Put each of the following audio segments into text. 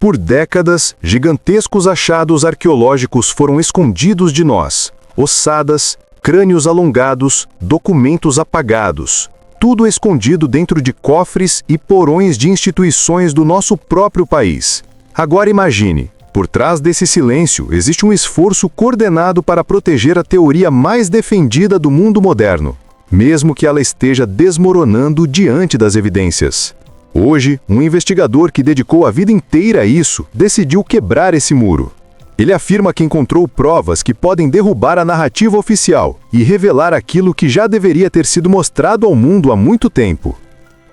Por décadas, gigantescos achados arqueológicos foram escondidos de nós. Ossadas, crânios alongados, documentos apagados. Tudo escondido dentro de cofres e porões de instituições do nosso próprio país. Agora imagine, por trás desse silêncio existe um esforço coordenado para proteger a teoria mais defendida do mundo moderno, mesmo que ela esteja desmoronando diante das evidências. Hoje, um investigador que dedicou a vida inteira a isso decidiu quebrar esse muro. Ele afirma que encontrou provas que podem derrubar a narrativa oficial e revelar aquilo que já deveria ter sido mostrado ao mundo há muito tempo.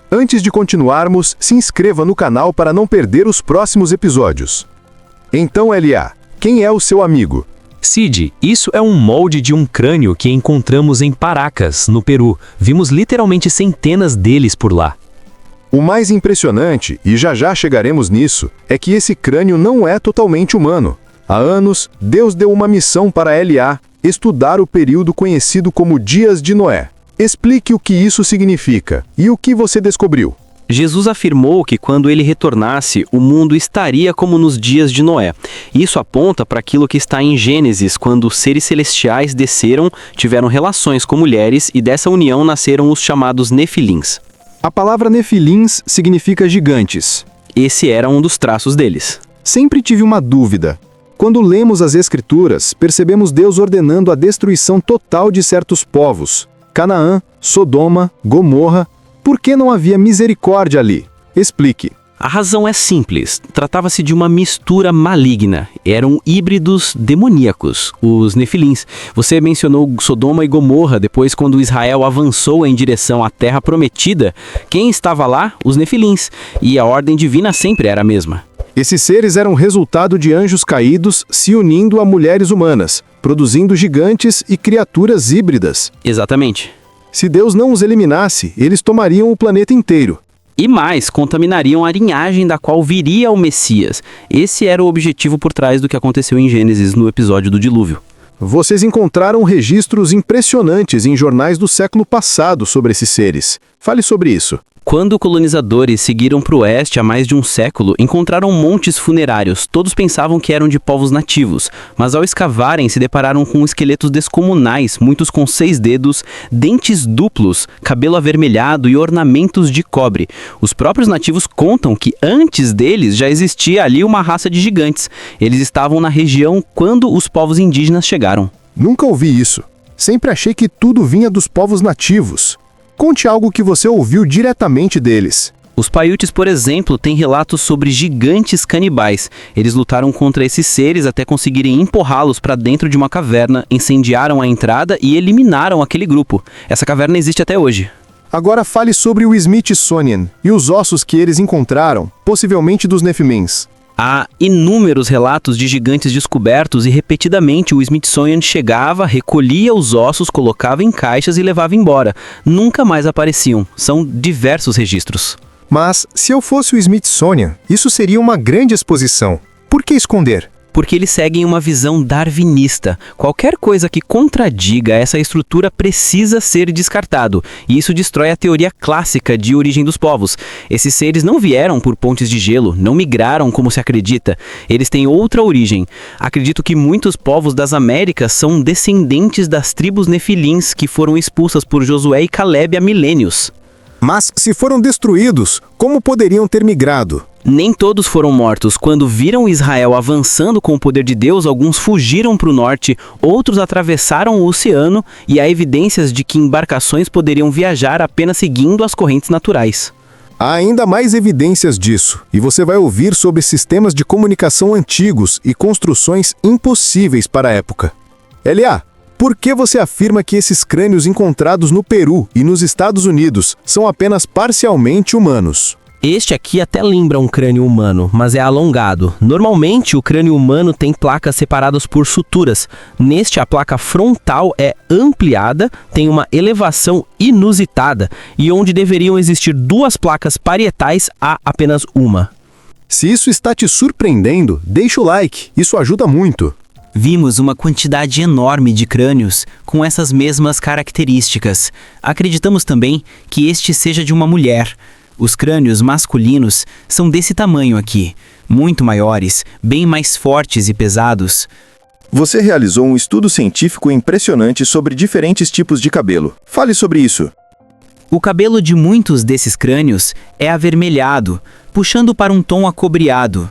Antes de continuarmos, se inscreva no canal para não perder os próximos episódios. Então, L.A., quem é o seu amigo? Cid, isso é um molde de um crânio que encontramos em Paracas, no Peru. Vimos literalmente centenas deles por lá. O mais impressionante, e já chegaremos nisso, é que esse crânio não é totalmente humano. Há anos, Deus deu uma missão para L.A., estudar o período conhecido como Dias de Noé. Explique o que isso significa e o que você descobriu. Jesus afirmou que quando ele retornasse, o mundo estaria como nos dias de Noé. Isso aponta para aquilo que está em Gênesis, quando os seres celestiais desceram, tiveram relações com mulheres e dessa união nasceram os chamados Nefilins. A palavra Nefilins significa gigantes. Esse era um dos traços deles. Sempre tive uma dúvida. Quando lemos as Escrituras, percebemos Deus ordenando a destruição total de certos povos. Canaã, Sodoma, Gomorra. Por que não havia misericórdia ali? Explique. A razão é simples. Tratava-se de uma mistura maligna. Eram híbridos demoníacos, os Nefilins. Você mencionou Sodoma e Gomorra, depois quando Israel avançou em direção à terra prometida. Quem estava lá? Os Nefilins. E a ordem divina sempre era a mesma. Esses seres eram resultado de anjos caídos se unindo a mulheres humanas, produzindo gigantes e criaturas híbridas. Exatamente. Se Deus não os eliminasse, eles tomariam o planeta inteiro. E mais, contaminariam a linhagem da qual viria o Messias. Esse era o objetivo por trás do que aconteceu em Gênesis no episódio do dilúvio. Vocês encontraram registros impressionantes em jornais do século passado sobre esses seres. Fale sobre isso. Quando colonizadores seguiram para o oeste há mais de um século, encontraram montes funerários. Todos pensavam que eram de povos nativos, mas ao escavarem se depararam com esqueletos descomunais, muitos com 6 dedos, dentes duplos, cabelo avermelhado e ornamentos de cobre. Os próprios nativos contam que antes deles já existia ali uma raça de gigantes. Eles estavam na região quando os povos indígenas chegaram. Nunca ouvi isso. Sempre achei que tudo vinha dos povos nativos. Conte algo que você ouviu diretamente deles. Os Paiutes, por exemplo, têm relatos sobre gigantes canibais. Eles lutaram contra esses seres até conseguirem empurrá-los para dentro de uma caverna, incendiaram a entrada e eliminaram aquele grupo. Essa caverna existe até hoje. Agora fale sobre o Smithsonian e os ossos que eles encontraram, possivelmente dos Nefilins. Há inúmeros relatos de gigantes descobertos e repetidamente o Smithsonian chegava, recolhia os ossos, colocava em caixas e levava embora. Nunca mais apareciam. São diversos registros. Mas, se eu fosse o Smithsonian, isso seria uma grande exposição. Por que esconder? Porque eles seguem uma visão darwinista. Qualquer coisa que contradiga essa estrutura precisa ser descartado, e isso destrói a teoria clássica de origem dos povos. Esses seres não vieram por pontes de gelo, não migraram como se acredita. Eles têm outra origem. Acredito que muitos povos das Américas são descendentes das tribos Nefilins que foram expulsas por Josué e Caleb há milênios. Mas, se foram destruídos, como poderiam ter migrado? Nem todos foram mortos. Quando viram Israel avançando com o poder de Deus, alguns fugiram para o norte, outros atravessaram o oceano e há evidências de que embarcações poderiam viajar apenas seguindo as correntes naturais. Há ainda mais evidências disso, e você vai ouvir sobre sistemas de comunicação antigos e construções impossíveis para a época. L.A., por que você afirma que esses crânios encontrados no Peru e nos Estados Unidos são apenas parcialmente humanos? Este aqui até lembra um crânio humano, mas é alongado. Normalmente, o crânio humano tem placas separadas por suturas. Neste, a placa frontal é ampliada, tem uma elevação inusitada, e onde deveriam existir 2 placas parietais, há apenas uma. Se isso está te surpreendendo, deixa o like, isso ajuda muito. Vimos uma quantidade enorme de crânios com essas mesmas características. Acreditamos também que este seja de uma mulher. Os crânios masculinos são desse tamanho aqui, muito maiores, bem mais fortes e pesados. Você realizou um estudo científico impressionante sobre diferentes tipos de cabelo. Fale sobre isso. O cabelo de muitos desses crânios é avermelhado, puxando para um tom acobreado.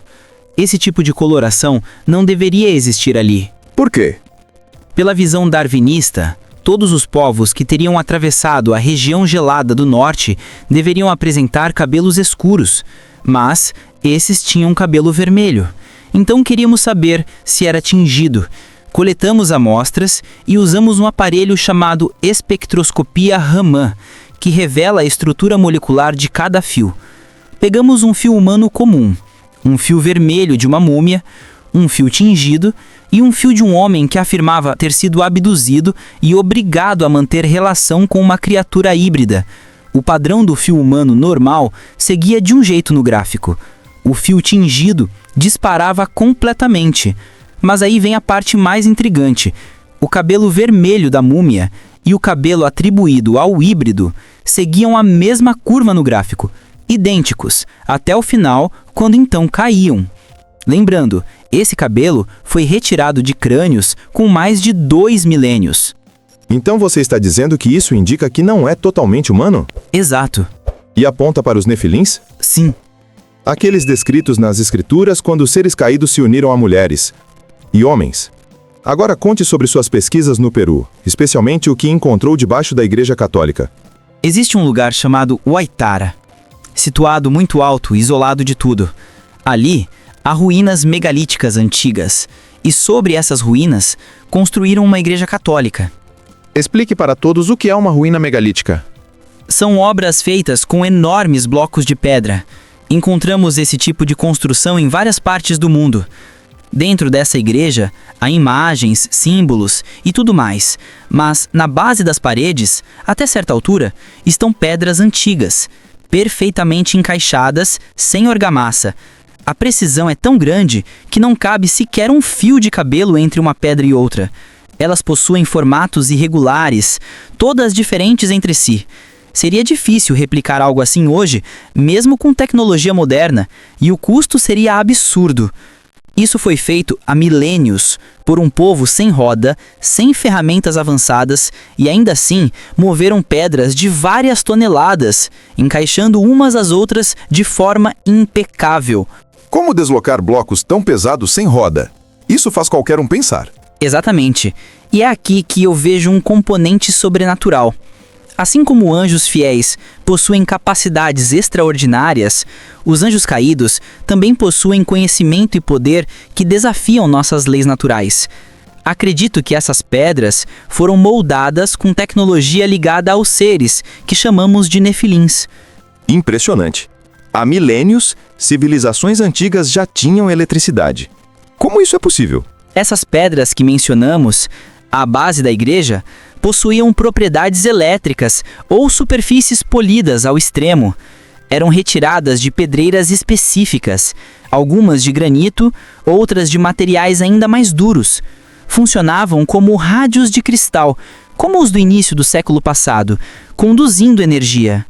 Esse tipo de coloração não deveria existir ali. Por quê? Pela visão darwinista, todos os povos que teriam atravessado a região gelada do norte deveriam apresentar cabelos escuros, mas esses tinham cabelo vermelho. Então queríamos saber se era tingido. Coletamos amostras e usamos um aparelho chamado espectroscopia Raman, que revela a estrutura molecular de cada fio. Pegamos um fio humano comum, um fio vermelho de uma múmia, um fio tingido e um fio de um homem que afirmava ter sido abduzido e obrigado a manter relação com uma criatura híbrida. O padrão do fio humano normal seguia de um jeito no gráfico. O fio tingido disparava completamente. Mas aí vem a parte mais intrigante. O cabelo vermelho da múmia e o cabelo atribuído ao híbrido seguiam a mesma curva no gráfico, idênticos, até o final, quando então caíam. Lembrando, esse cabelo foi retirado de crânios com mais de 2 milênios. Então você está dizendo que isso indica que não é totalmente humano? Exato. E aponta para os nefilins? Sim. Aqueles descritos nas escrituras quando os seres caídos se uniram a mulheres e homens. Agora conte sobre suas pesquisas no Peru, especialmente o que encontrou debaixo da Igreja Católica. Existe um lugar chamado Huaytara, situado muito alto, isolado de tudo. Ali, há ruínas megalíticas antigas, e sobre essas ruínas, construíram uma igreja católica. Explique para todos o que é uma ruína megalítica. São obras feitas com enormes blocos de pedra. Encontramos esse tipo de construção em várias partes do mundo. Dentro dessa igreja, há imagens, símbolos e tudo mais, mas na base das paredes, até certa altura, estão pedras antigas, perfeitamente encaixadas, sem argamassa. A precisão é tão grande que não cabe sequer um fio de cabelo entre uma pedra e outra. Elas possuem formatos irregulares, todas diferentes entre si. Seria difícil replicar algo assim hoje, mesmo com tecnologia moderna, e o custo seria absurdo. Isso foi feito há milênios, por um povo sem roda, sem ferramentas avançadas, e ainda assim moveram pedras de várias toneladas, encaixando umas às outras de forma impecável. Como deslocar blocos tão pesados sem roda? Isso faz qualquer um pensar. Exatamente. E é aqui que eu vejo um componente sobrenatural. Assim como anjos fiéis possuem capacidades extraordinárias, os anjos caídos também possuem conhecimento e poder que desafiam nossas leis naturais. Acredito que essas pedras foram moldadas com tecnologia ligada aos seres, que chamamos de nefilins. Impressionante. Há milênios, civilizações antigas já tinham eletricidade. Como isso é possível? Essas pedras que mencionamos, à base da igreja, possuíam propriedades elétricas ou superfícies polidas ao extremo. Eram retiradas de pedreiras específicas, algumas de granito, outras de materiais ainda mais duros. Funcionavam como rádios de cristal, como os do início do século passado, conduzindo energia.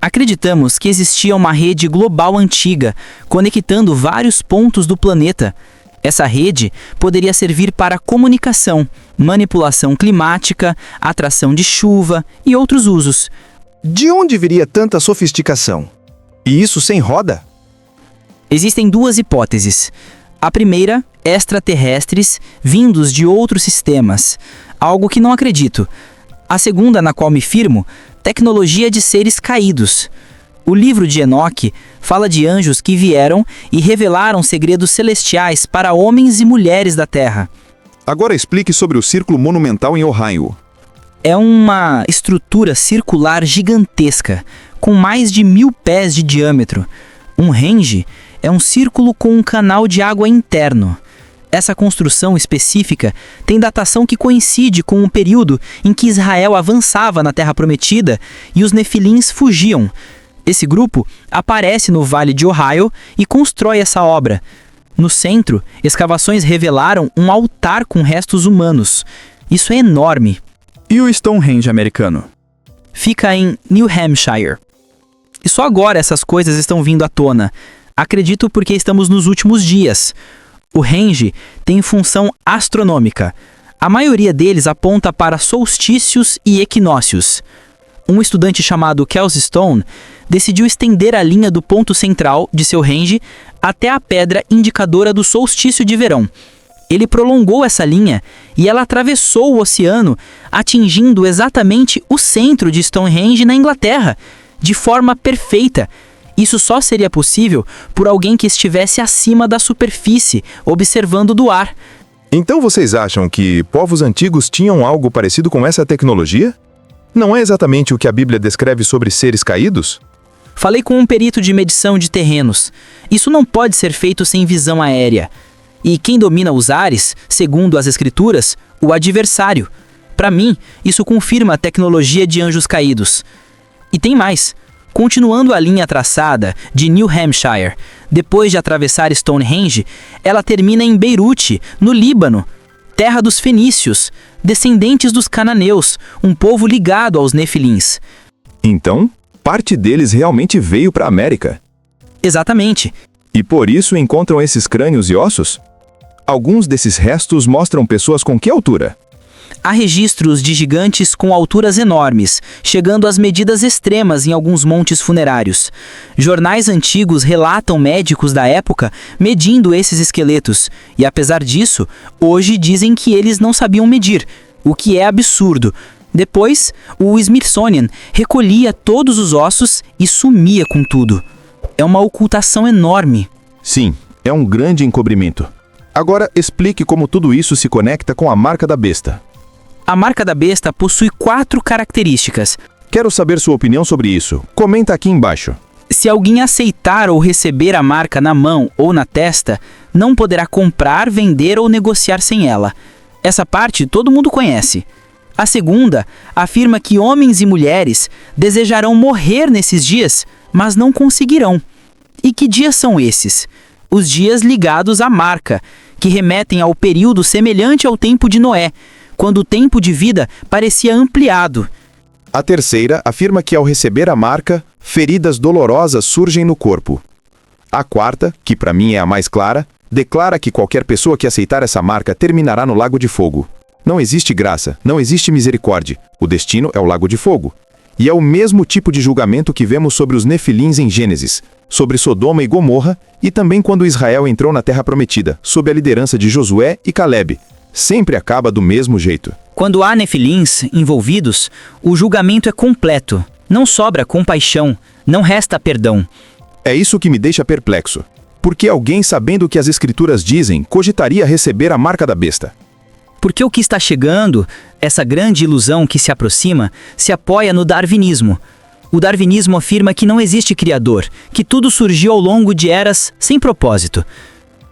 Acreditamos que existia uma rede global antiga, conectando vários pontos do planeta. Essa rede poderia servir para comunicação, manipulação climática, atração de chuva e outros usos. De onde viria tanta sofisticação? E isso sem roda? Existem duas hipóteses. A primeira, extraterrestres vindos de outros sistemas, algo que não acredito. A segunda, na qual me firmo, tecnologia de seres caídos. O livro de Enoque fala de anjos que vieram e revelaram segredos celestiais para homens e mulheres da Terra. Agora explique sobre o Círculo Monumental em Ohio. É uma estrutura circular gigantesca, com mais de 1000 pés de diâmetro. Um henge é um círculo com um canal de água interno. Essa construção específica tem datação que coincide com o período em que Israel avançava na Terra Prometida e os nefilins fugiam. Esse grupo aparece no Vale de Ohio e constrói essa obra. No centro, escavações revelaram um altar com restos humanos. Isso é enorme. E o Stonehenge americano? Fica em New Hampshire. E só agora essas coisas estão vindo à tona. Acredito porque estamos nos últimos dias. O range tem função astronômica. A maioria deles aponta para solstícios e equinócios. Um estudante chamado Kelsey Stone decidiu estender a linha do ponto central de seu range até a pedra indicadora do solstício de verão. Ele prolongou essa linha e ela atravessou o oceano, atingindo exatamente o centro de Stonehenge na Inglaterra, de forma perfeita. Isso só seria possível por alguém que estivesse acima da superfície, observando do ar. Então vocês acham que povos antigos tinham algo parecido com essa tecnologia? Não é exatamente o que a Bíblia descreve sobre seres caídos? Falei com um perito de medição de terrenos. Isso não pode ser feito sem visão aérea. E quem domina os ares, segundo as escrituras, o adversário. Para mim, isso confirma a tecnologia de anjos caídos. E tem mais. Continuando a linha traçada de New Hampshire, depois de atravessar Stonehenge, ela termina em Beirute, no Líbano, terra dos fenícios, descendentes dos cananeus, um povo ligado aos nefilins. Então, parte deles realmente veio para a América. Exatamente. E por isso encontram esses crânios e ossos? Alguns desses restos mostram pessoas com que altura? Há registros de gigantes com alturas enormes, chegando às medidas extremas em alguns montes funerários. Jornais antigos relatam médicos da época medindo esses esqueletos, e apesar disso, hoje dizem que eles não sabiam medir, o que é absurdo. Depois, o Smithsonian recolhia todos os ossos e sumia com tudo. É uma ocultação enorme. Sim, é um grande encobrimento. Agora explique como tudo isso se conecta com a marca da besta. A marca da besta possui 4 características. Quero saber sua opinião sobre isso. Comenta aqui embaixo. Se alguém aceitar ou receber a marca na mão ou na testa, não poderá comprar, vender ou negociar sem ela. Essa parte todo mundo conhece. A segunda afirma que homens e mulheres desejarão morrer nesses dias, mas não conseguirão. E que dias são esses? Os dias ligados à marca, que remetem ao período semelhante ao tempo de Noé, quando o tempo de vida parecia ampliado. A terceira afirma que ao receber a marca, feridas dolorosas surgem no corpo. A quarta, que para mim é a mais clara, declara que qualquer pessoa que aceitar essa marca terminará no lago de fogo. Não existe graça, não existe misericórdia. O destino é o lago de fogo. E é o mesmo tipo de julgamento que vemos sobre os nefilins em Gênesis, sobre Sodoma e Gomorra, e também quando Israel entrou na Terra Prometida, sob a liderança de Josué e Calebe. Sempre acaba do mesmo jeito. Quando há nefilins envolvidos, o julgamento é completo. Não sobra compaixão, não resta perdão. É isso que me deixa perplexo. Porque alguém, sabendo o que as escrituras dizem, cogitaria receber a marca da besta? Porque o que está chegando, essa grande ilusão que se aproxima, se apoia no darwinismo. O darwinismo afirma que não existe criador, que tudo surgiu ao longo de eras sem propósito.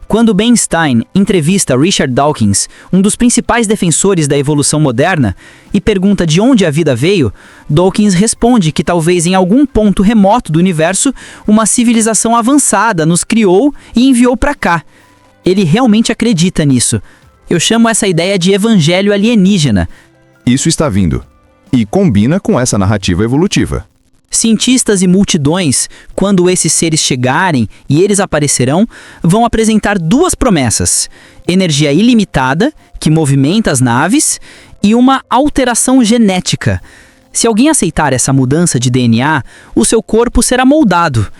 Quando Ben Stein entrevista Richard Dawkins, um dos principais defensores da evolução moderna, e pergunta de onde a vida veio, Dawkins responde que talvez em algum ponto remoto do universo, uma civilização avançada nos criou e enviou para cá. Ele realmente acredita nisso. Eu chamo essa ideia de evangelho alienígena. Isso está vindo. E combina com essa narrativa evolutiva. Cientistas e multidões, quando esses seres chegarem e eles aparecerão, vão apresentar 2 promessas: energia ilimitada, que movimenta as naves, e uma alteração genética. Se alguém aceitar essa mudança de DNA, o seu corpo será moldado,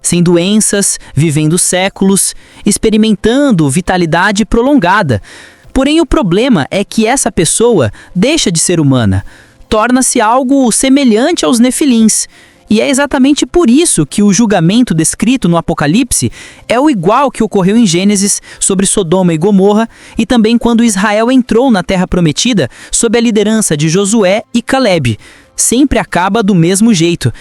sem doenças, vivendo séculos, experimentando vitalidade prolongada. Porém, o problema é que essa pessoa deixa de ser humana, torna-se algo semelhante aos nefilins. E é exatamente por isso que o julgamento descrito no Apocalipse é o igual que ocorreu em Gênesis sobre Sodoma e Gomorra, e também quando Israel entrou na Terra Prometida sob a liderança de Josué e Calebe. Sempre acaba do mesmo jeito.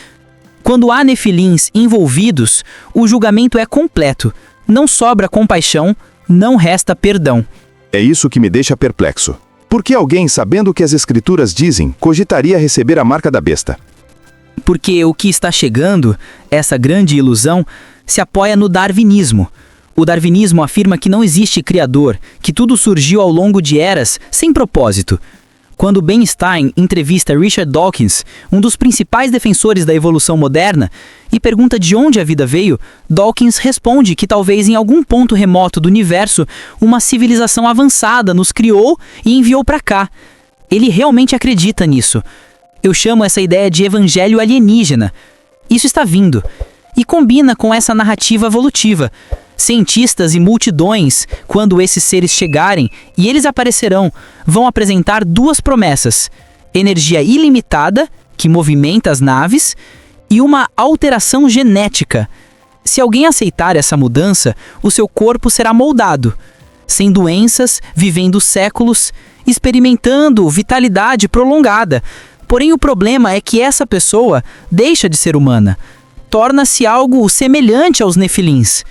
Quando há nefilins envolvidos, o julgamento é completo. Não sobra compaixão, não resta perdão. É isso que me deixa perplexo. Por que alguém, sabendo o que as escrituras dizem, cogitaria receber a marca da besta? Porque o que está chegando, essa grande ilusão, se apoia no darwinismo. O darwinismo afirma que não existe criador, que tudo surgiu ao longo de eras sem propósito. Quando Ben Stein entrevista Richard Dawkins, um dos principais defensores da evolução moderna, e pergunta de onde a vida veio, Dawkins responde que talvez em algum ponto remoto do universo, uma civilização avançada nos criou e enviou para cá. Ele realmente acredita nisso. Eu chamo essa ideia de evangelho alienígena. Isso está vindo. E combina com essa narrativa evolutiva. Cientistas e multidões, quando esses seres chegarem, e eles aparecerão, vão apresentar duas promessas: energia ilimitada, que movimenta as naves, e uma alteração genética. Se alguém aceitar essa mudança, o seu corpo será moldado, sem doenças, vivendo séculos, experimentando vitalidade prolongada. Porém, o problema é que essa pessoa deixa de ser humana. Torna-se algo semelhante aos nefilins.